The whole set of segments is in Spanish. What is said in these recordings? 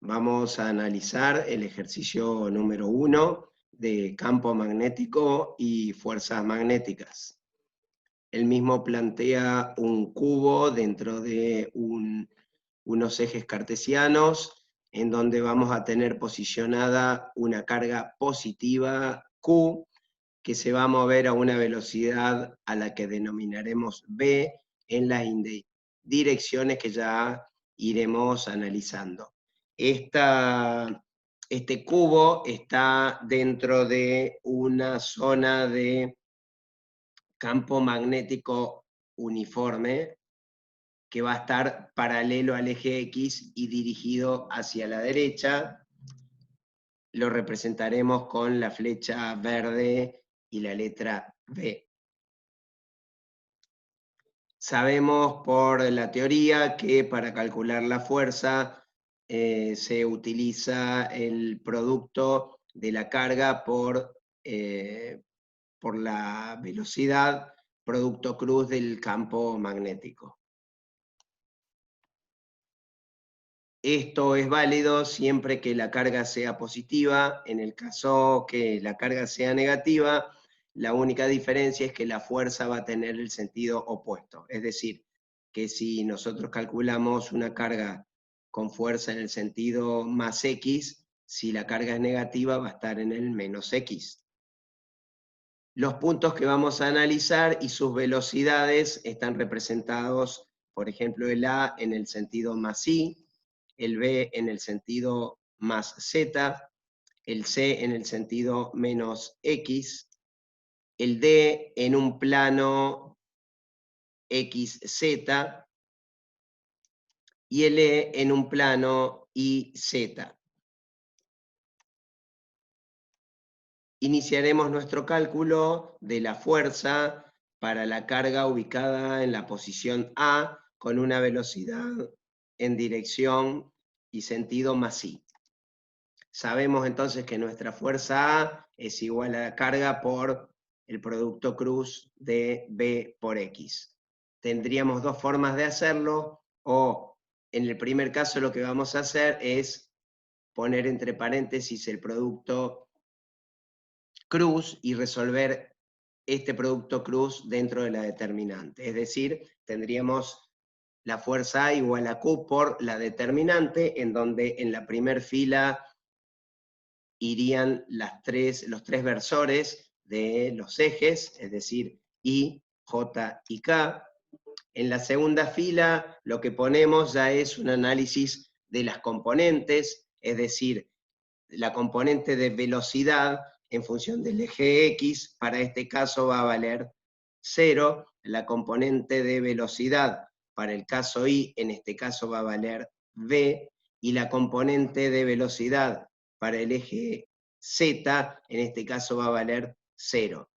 Vamos a analizar el ejercicio número 1 de campo magnético y fuerzas magnéticas. El mismo plantea un cubo dentro de unos ejes cartesianos en donde vamos a tener posicionada una carga positiva Q que se va a mover a una velocidad a la que denominaremos v en las direcciones que ya iremos analizando. Este cubo está dentro de una zona de campo magnético uniforme que va a estar paralelo al eje X y dirigido hacia la derecha. Lo representaremos con la flecha verde y la letra V. Sabemos por la teoría que para calcular la fuerza se utiliza el producto de la carga por la velocidad, producto cruz del campo magnético. Esto es válido siempre que la carga sea positiva. En el caso que la carga sea negativa, la única diferencia es que la fuerza va a tener el sentido opuesto. Es decir, que si nosotros calculamos una carga con fuerza en el sentido más X, si la carga es negativa va a estar en el menos X. Los puntos que vamos a analizar y sus velocidades están representados, por ejemplo, el A en el sentido más Y, el B en el sentido más Z, el C en el sentido menos X, el D en un plano XZ y el E en un plano YZ. Iniciaremos nuestro cálculo de la fuerza para la carga ubicada en la posición A con una velocidad en dirección y sentido más Y. Sabemos entonces que nuestra fuerza A es igual a la carga por el producto cruz de B por X. Tendríamos dos formas de hacerlo, o en el primer caso lo que vamos a hacer es poner entre paréntesis el producto cruz y resolver este producto cruz dentro de la determinante. Es decir, tendríamos la fuerza A igual a Q por la determinante, en donde en la primera fila irían los tres versores de los ejes, es decir, I, J y K. En la segunda fila lo que ponemos ya es un análisis de las componentes, es decir, la componente de velocidad en función del eje X, para este caso va a valer 0, la componente de velocidad para el caso Y, en este caso va a valer V, y la componente de velocidad para el eje Z, en este caso va a valer 0.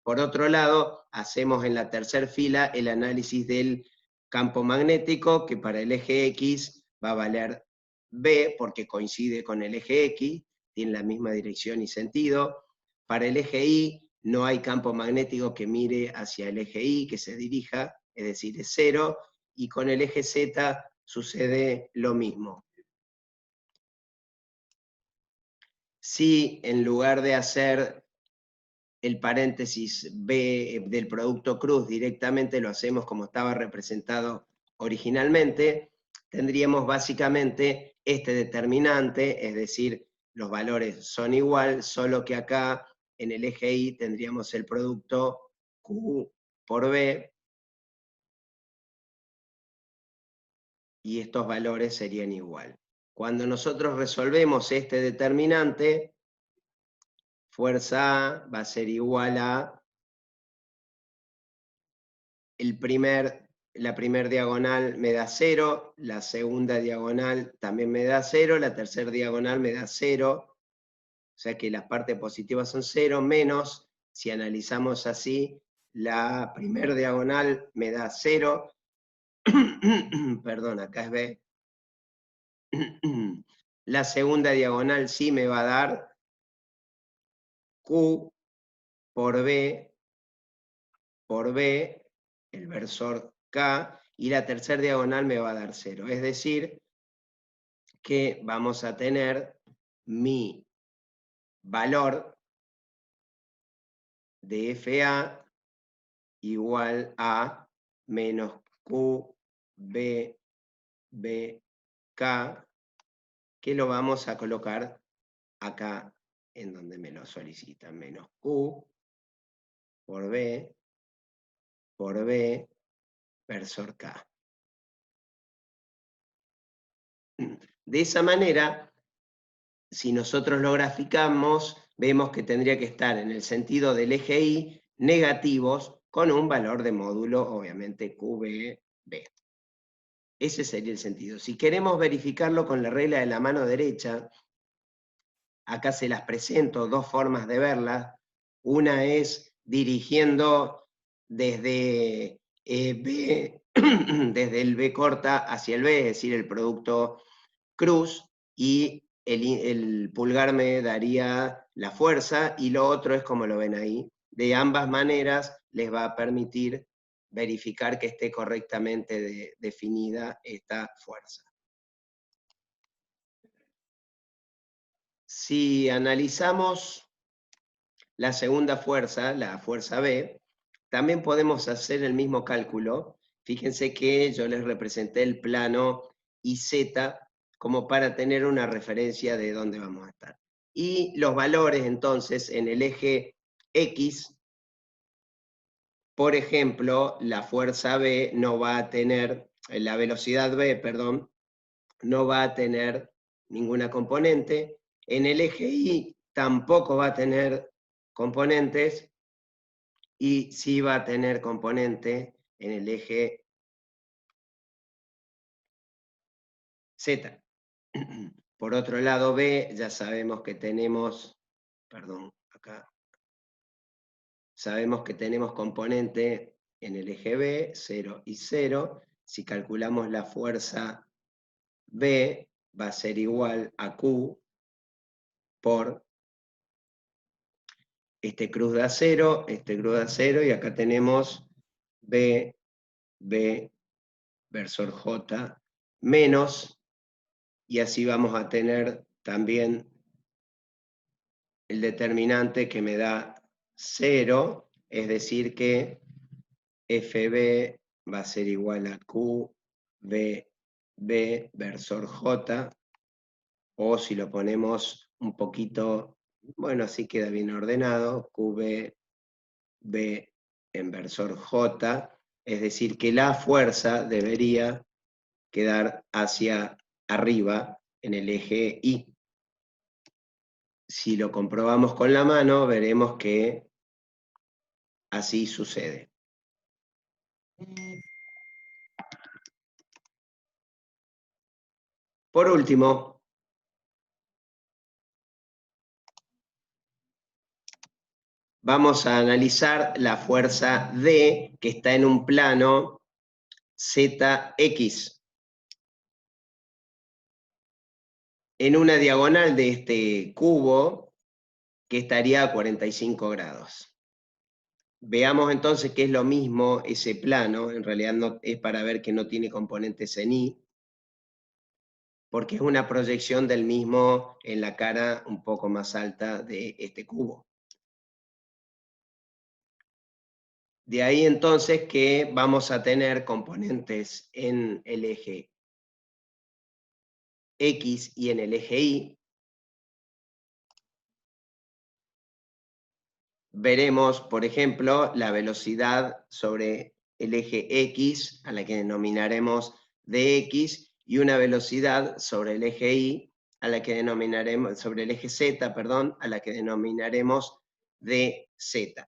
Por otro lado, hacemos en la tercera fila el análisis del campo magnético, que para el eje X va a valer B, porque coincide con el eje X, tiene la misma dirección y sentido. Para el eje Y no hay campo magnético que mire hacia el eje Y, que se dirija, es decir, es 0, y con el eje Z sucede lo mismo. Si en lugar de hacer el paréntesis B del producto cruz directamente lo hacemos como estaba representado originalmente, tendríamos básicamente este determinante, es decir, los valores son igual, solo que acá en el eje Y tendríamos el producto Q por B, y estos valores serían igual. Cuando nosotros resolvemos este determinante, fuerza A va a ser igual a la primera diagonal me da 0, la segunda diagonal también me da 0, la tercera diagonal me da 0, o sea que las partes positivas son 0, menos, si analizamos así, la primera diagonal me da 0, perdón, acá es B, la segunda diagonal sí me va a dar Q por B, el versor K, y la tercera diagonal me va a dar 0. Es decir, que vamos a tener mi valor de FA igual a menos QBBK, que lo vamos a colocar acá en donde me lo solicitan, menos Q por B versor K. De esa manera, si nosotros lo graficamos, vemos que tendría que estar en el sentido del eje Y negativos con un valor de módulo, obviamente, QB. Ese sería el sentido. Si queremos verificarlo con la regla de la mano derecha, acá se las presento, dos formas de verlas. Una es dirigiendo desde B, desde el B corta hacia el B, es decir, el producto cruz, y el pulgar me daría la fuerza, y lo otro es como lo ven ahí. De ambas maneras les va a permitir verificar que esté correctamente definida esta fuerza. Si analizamos la segunda fuerza, la fuerza B, también podemos hacer el mismo cálculo. Fíjense que yo les representé el plano IZ como para tener una referencia de dónde vamos a estar. Y los valores, entonces, en el eje X, por ejemplo, la fuerza B no va a tener, la velocidad B, perdón, no va a tener ninguna componente. En el eje Y tampoco va a tener componentes, y sí va a tener componente en el eje Z. Por otro lado, B, ya sabemos que tenemos, perdón, acá, sabemos que tenemos componente en el eje B, 0 y 0. Si calculamos la fuerza B, va a ser igual a Q por este cruz de acero, y acá tenemos B versor J menos, y así vamos a tener también el determinante que me da 0, es decir que FB va a ser igual a QB versor J, o si lo ponemos un poquito, bueno, así queda bien ordenado, QB en versor J, es decir que la fuerza debería quedar hacia arriba en el eje Y. Si lo comprobamos con la mano, veremos que así sucede. Por último, vamos a analizar la fuerza D, que está en un plano ZX. En una diagonal de este cubo, que estaría a 45 grados. Veamos entonces que es lo mismo ese plano, en realidad no, es para ver que no tiene componentes en Y, porque es una proyección del mismo en la cara un poco más alta de este cubo. De ahí entonces que vamos a tener componentes en el eje X y en el eje Y. Veremos, por ejemplo, la velocidad sobre el eje X, a la que denominaremos dx, y una velocidad sobre el eje Y, a la que denominaremos, sobre el eje Z, perdón, a la que denominaremos dz.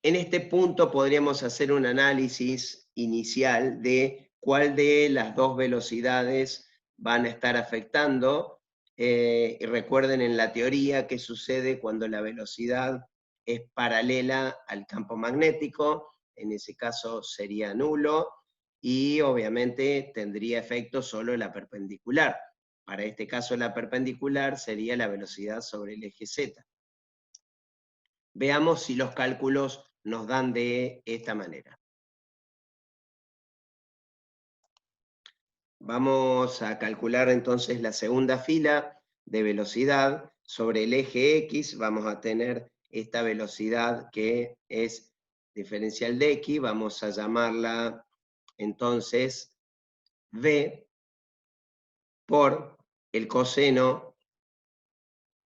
En este punto podríamos hacer un análisis inicial de cuál de las dos velocidades van a estar afectando. Y recuerden en la teoría qué sucede cuando la velocidad es paralela al campo magnético. En ese caso sería nulo, y obviamente tendría efecto solo la perpendicular. Para este caso la perpendicular sería la velocidad sobre el eje Z. Veamos si los cálculos nos dan de esta manera. Vamos a calcular entonces la segunda fila de velocidad. Sobre el eje X vamos a tener esta velocidad que es diferencial de X. Vamos a llamarla entonces V por el coseno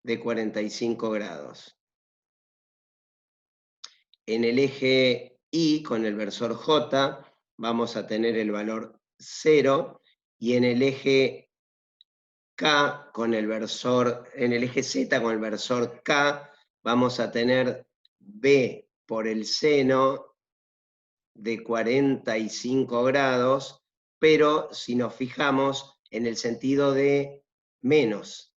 de 45 grados. En el eje Y con el versor J vamos a tener el valor 0 y en el eje K con el versor, en el eje Z con el versor K vamos a tener B por el seno de 45 grados, pero si nos fijamos en el sentido de menos.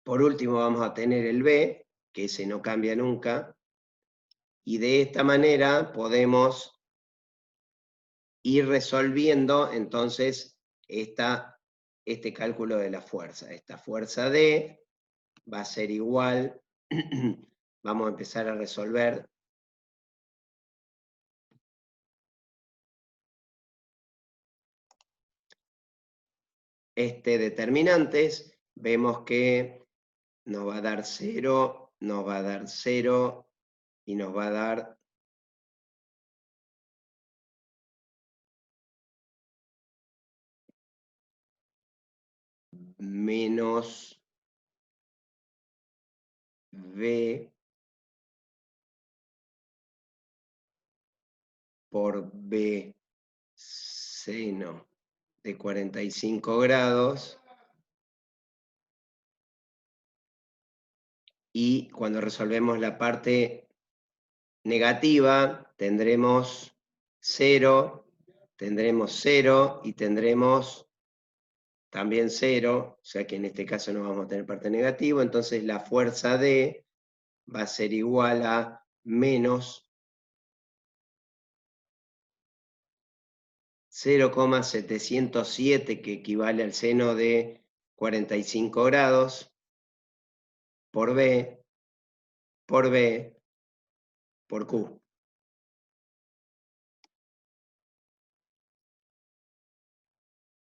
Por último vamos a tener el B, que ese no cambia nunca, y de esta manera podemos ir resolviendo entonces este cálculo de la fuerza. Esta fuerza D va a ser igual, vamos a empezar a resolver. Determinantes, vemos que nos va a dar 0, nos va a dar 0 y nos va a dar menos V por B seno de 45 grados. Y cuando resolvemos la parte negativa, tendremos 0 y tendremos también 0, o sea que en este caso no vamos a tener parte negativa, entonces la fuerza D va a ser igual a menos 0,707, que equivale al seno de 45 grados, por B, por B, por Q.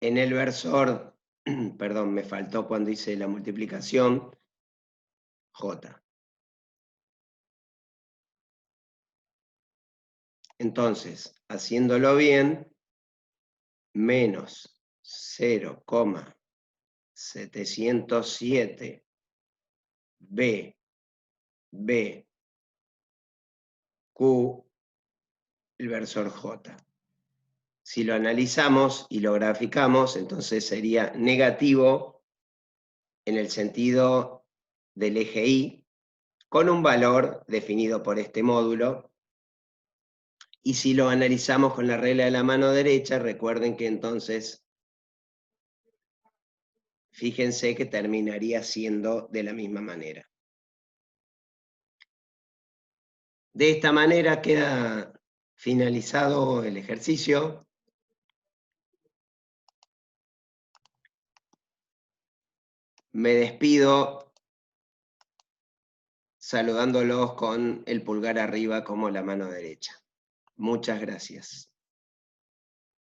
En el versor, perdón, me faltó cuando hice la multiplicación, J. Entonces, haciéndolo bien, menos 0,707 B, B, Q, el versor J. Si lo analizamos y lo graficamos, entonces sería negativo en el sentido del eje Y, con un valor definido por este módulo. Y si lo analizamos con la regla de la mano derecha, recuerden que entonces, fíjense que terminaría siendo de la misma manera. De esta manera queda finalizado el ejercicio. Me despido saludándolos con el pulgar arriba como la mano derecha. Muchas gracias.